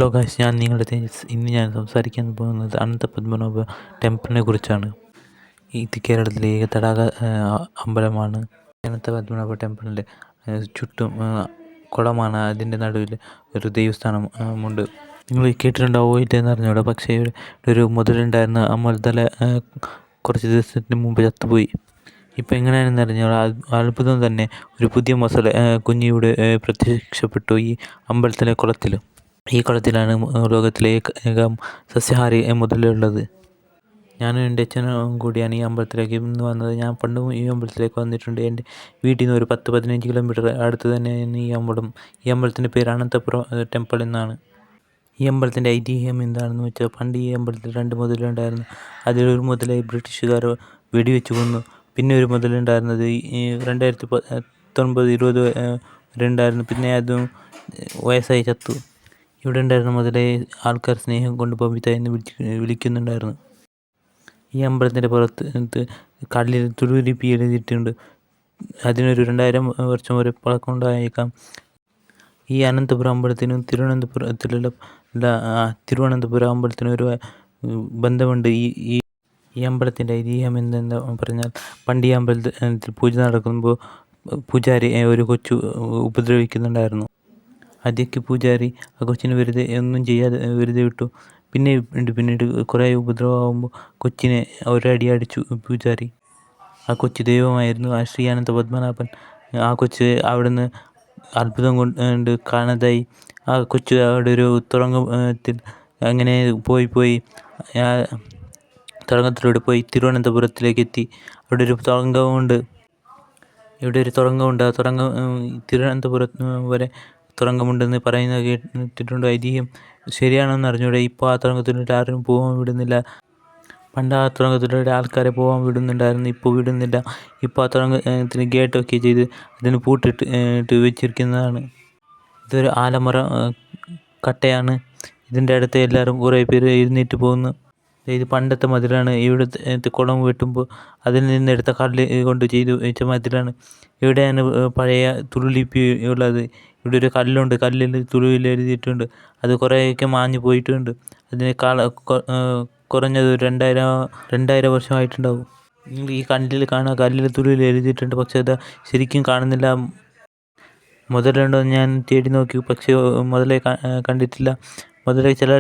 Hello guys, ഇന്ന് ഞാൻ സംസാരിക്കാൻ പോകുന്നത് അനന്തപത്മനാഭ ടെമ്പിളിനെ കുറിച്ചാണ്. ഇത് കേരളത്തിലെ ഏക തടാക അമ്പലമാണ്. അനന്തപത്മനാഭ ടെമ്പിളിൻ്റെ ചുറ്റും കുളമാണ്. അതിൻ്റെ നടുവിൽ ഒരു ദേവസ്ഥാനം ഉണ്ട്. നിങ്ങൾ കേട്ടിട്ടുണ്ടാവോ ഇല്ലെന്ന് അറിഞ്ഞൂടാ. പക്ഷേ ഒരു മുതലുണ്ടായിരുന്ന ആ മുതല കുറച്ച് ദിവസത്തിന് മുമ്പ് ചത്തുപോയി. ഇപ്പം എങ്ങനെയാണെന്ന് അറിഞ്ഞൂടാ. അത്ഭുതം തന്നെ. ഒരു പുതിയ കുഞ്ഞിവിടെ പ്രത്യക്ഷപ്പെട്ടു ഈ അമ്പലത്തിലെ കുളത്തിൽ. ഈ കുളത്തിലാണ് ലോകത്തിലെ ഏക സസ്യാഹാരി മുതലുള്ളത്. ഞാനും എൻ്റെ അച്ഛനും കൂടിയാണ് ഈ അമ്പലത്തിലേക്ക് ഇന്ന് വന്നത്. ഞാൻ പണ്ടും ഈ അമ്പലത്തിലേക്ക് വന്നിട്ടുണ്ട്. എൻ്റെ വീട്ടിൽ നിന്ന് ഒരു 10-15 കിലോമീറ്റർ അടുത്ത് തന്നെയാണ് ഈ അമ്പലം. ഈ അമ്പലത്തിൻ്റെ പേര് അനന്തപുരം ടെമ്പിൾ എന്നാണ്. ഈ അമ്പലത്തിൻ്റെ ഐതിഹ്യം എന്താണെന്ന് വെച്ചാൽ, പണ്ട് ഈ അമ്പലത്തിൽ 2 മുതലുണ്ടായിരുന്നു. അതിലൊരു മുതലെ ബ്രിട്ടീഷുകാർ വെടിവെച്ച് കൊന്നു. പിന്നെ ഒരു മുതലുണ്ടായിരുന്നത് 2019-20 വരെ ഉണ്ടായിരുന്നു. പിന്നെ അതും വയസ്സായി ചത്തു. ഇവിടെ ഉണ്ടായിരുന്ന മുതലേ ആൾക്കാർ സ്നേഹം കൊണ്ട് ബബിത എന്ന് വിളിക്കുന്നുണ്ടായിരുന്നു. ഈ അമ്പലത്തിൻ്റെ പുറത്ത് കല്ലിൽ തുളുലിപ്പി എഴുതിയിട്ടുണ്ട്. അതിനൊരു 2000 വർഷം വരെ പഴക്കമുണ്ടായേക്കാം. ഈ അനന്തപുരം അമ്പലത്തിനും തിരുവനന്തപുരം അമ്പലത്തിനും ഒരു ബന്ധമുണ്ട്. ഈ അമ്പലത്തിൻ്റെ ഐതിഹ്യം എന്തെന്ന് പറഞ്ഞാൽ, പണ്ട് ഈ അമ്പലത്തിൽ പൂജ നടക്കുമ്പോൾ പൂജാരി ഒരു കൊച്ചു ഉപദ്രവിക്കുന്നുണ്ടായിരുന്നു. ആദ്യമൊക്കെ പൂജാരി ആ കൊച്ചിനെ ഒന്നും ചെയ്യാതെ വെറുതെ വിട്ടു. പിന്നീട് കുറേ ഉപദ്രവമാകുമ്പോൾ കൊച്ചിനെ ഒരടി അടിച്ചു പൂജാരി. ആ കൊച്ചു ദൈവമായിരുന്നു, ആ ശ്രീ അനന്തപത്മനാഭൻ. ആ കൊച്ച് അവിടുന്ന് അത്ഭുതം കൊണ്ട് കാണാതായി. ആ കൊച്ചു അവിടെ ഒരു തുറങ്കത്തിൽ അങ്ങനെ പോയി തുറങ്കത്തിലൂടെ പോയി തിരുവനന്തപുരത്തിലേക്ക് എത്തി. അവിടെ ഒരു തുറങ്കമുണ്ട്. ആ തുറങ്കം തിരുവനന്തപുരം വരെ തുറങ്കമുണ്ടെന്ന് പറയുന്നത് കേട്ടിട്ടുണ്ട്. ഐതിഹ്യം ശരിയാണെന്ന് അറിഞ്ഞൂടെ. ഇപ്പോൾ ആ തുറങ്കത്തിലൂടെ ആരും പോകാൻ വിടുന്നില്ല. പണ്ട് ആ തുറങ്കത്തിലൂടെ ആൾക്കാരെ പോകാൻ വിടുന്നുണ്ടായിരുന്നു, ഇപ്പോൾ വിടുന്നില്ല. ഇപ്പോൾ ആ തുറങ്കത്തിന് ഗേറ്റൊക്കെ ചെയ്ത് അതിന് പൂട്ടിട്ട് വെച്ചിരിക്കുന്നതാണ്. ഇതൊരു ആലമരം കട്ടയാണ്. ഇതിൻ്റെ അടുത്ത് എല്ലാവരും കുറേ പേര് എഴുന്നേറ്റ് പോകുന്നു. ഇത് പണ്ടത്തെ മതിലാണ്. ഇവിടുത്തെ കുളം വെട്ടുമ്പോൾ അതിൽ നിന്നെടുത്ത കല്ല് കൊണ്ട് ചെയ്തു വെച്ച മതിലാണ്. ഇവിടെയാണ് പഴയ തുളുലിപ്പി ഉള്ളത്. ഇവിടെ ഒരു കല്ലുണ്ട്. കല്ലിൽ തുളുവിൽ എഴുതിയിട്ടുണ്ട്. അത് കുറേയൊക്കെ മാഞ്ഞു പോയിട്ടുണ്ട്. അതിന് കുറഞ്ഞത് 2000 വർഷമായിട്ടുണ്ടാവും. നിങ്ങൾ ഈ കല്ലിൽ കാണുക, കല്ലിൽ തുളുവിൽ എഴുതിയിട്ടുണ്ട്. പക്ഷേ അത് ശരിക്കും കാണുന്നില്ല. മുതലുണ്ടോ എന്ന് ഞാൻ തേടി നോക്കി, പക്ഷേ മുതലേ കണ്ടിട്ടില്ല. മുതലേ ചില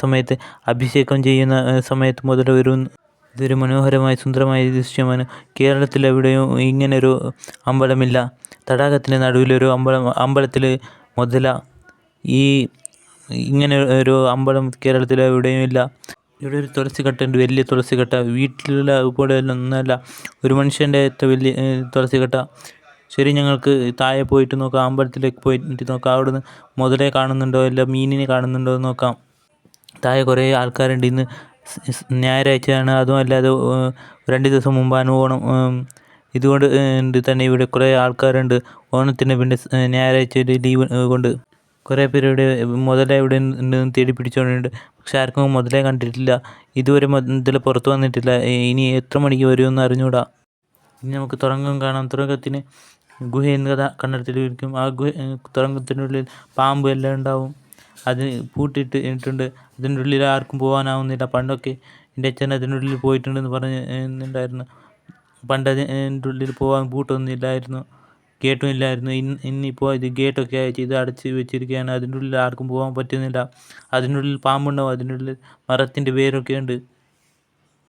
സമയത്ത് അഭിഷേകം ചെയ്യുന്ന സമയത്ത് മുതൽ വരും. ഇതൊരു മനോഹരമായ സുന്ദരമായ ദൃശ്യമാണ്. കേരളത്തിൽ എവിടെയും ഇങ്ങനൊരു അമ്പലമില്ല. തടാകത്തിൻ്റെ നടുവിലൊരു അമ്പലത്തിൽ മുതല. ഇങ്ങനെ ഒരു അമ്പലം കേരളത്തിൽ എവിടെയും ഇല്ല. ഇവിടെ ഒരു തുളസിക്കട്ടയുണ്ട്, വലിയ തുളസിക്കട്ട. വീട്ടിലുള്ള പോലെ ഒന്നല്ല, ഒരു മനുഷ്യൻ്റെ വലിയ തുളസിക്കട്ട. ശരി, ഞങ്ങൾക്ക് താഴെ പോയിട്ട് നോക്കാം. അമ്പലത്തിലേക്ക് പോയിട്ട് നോക്കാം. അവിടുന്ന് മുതലേ കാണുന്നുണ്ടോ, അല്ല മീനിനെ കാണുന്നുണ്ടോ എന്ന് നോക്കാം. താഴെ കുറേ ആൾക്കാരുണ്ട്. ഇന്ന് ഞായറാഴ്ചയാണ്. അതും അല്ലാതെ 2 ദിവസം മുമ്പാണ് ഓണം. ഇതുകൊണ്ട് തന്നെ ഇവിടെ കുറേ ആൾക്കാരുണ്ട്. ഓണത്തിന് പിന്നെ ഞായറാഴ്ച ലീവ് കൊണ്ട് കുറേ പേര് ഇവിടെ മുതലേ ഇവിടെ ഉണ്ടെന്ന് തേടി പിടിച്ചുകൊണ്ടുണ്ട്. പക്ഷെ ആർക്കും മുതലേ കണ്ടിട്ടില്ല. ഇതുവരെ മുതല പുറത്ത് വന്നിട്ടില്ല. ഇനി എത്ര മണിക്ക് വരുമെന്ന് അറിഞ്ഞൂടാ. ഇനി നമുക്ക് തുറങ്കം കാണാം. തുറങ്കത്തിന് ഗുഹയെന്ന് കണ്ടെടുത്തിരിക്കും. ആ തുറങ്കത്തിനുള്ളിൽ പാമ്പ് എല്ലാം ഉണ്ടാവും. അത് പൂട്ടിയിട്ടുണ്ട്. അതിൻ്റെ ഉള്ളിൽ ആർക്കും പോകാനാവുന്നില്ല. പണ്ടൊക്കെ എൻ്റെ അച്ഛൻ അതിനുള്ളിൽ പോയിട്ടുണ്ടെന്ന് പറഞ്ഞിട്ടുണ്ടായിരുന്നു. പണ്ട് അതിൻ്റെ ഉള്ളിൽ പോകാൻ പൂട്ടൊന്നും ഇല്ലായിരുന്നു, ഗേറ്റും ഇല്ലായിരുന്നു. ഇന്നിപ്പോൾ ഇത് ഗേറ്റൊക്കെ ചെയ്ത് അടച്ച് വെച്ചിരിക്കുകയാണ്. അതിൻ്റെ ഉള്ളിൽ ആർക്കും പോകാൻ പറ്റുന്നില്ല. അതിനുള്ളിൽ പാമ്പുണ്ടാവും. അതിനുള്ളിൽ മരത്തിൻ്റെ വേരൊക്കെ ഉണ്ട്.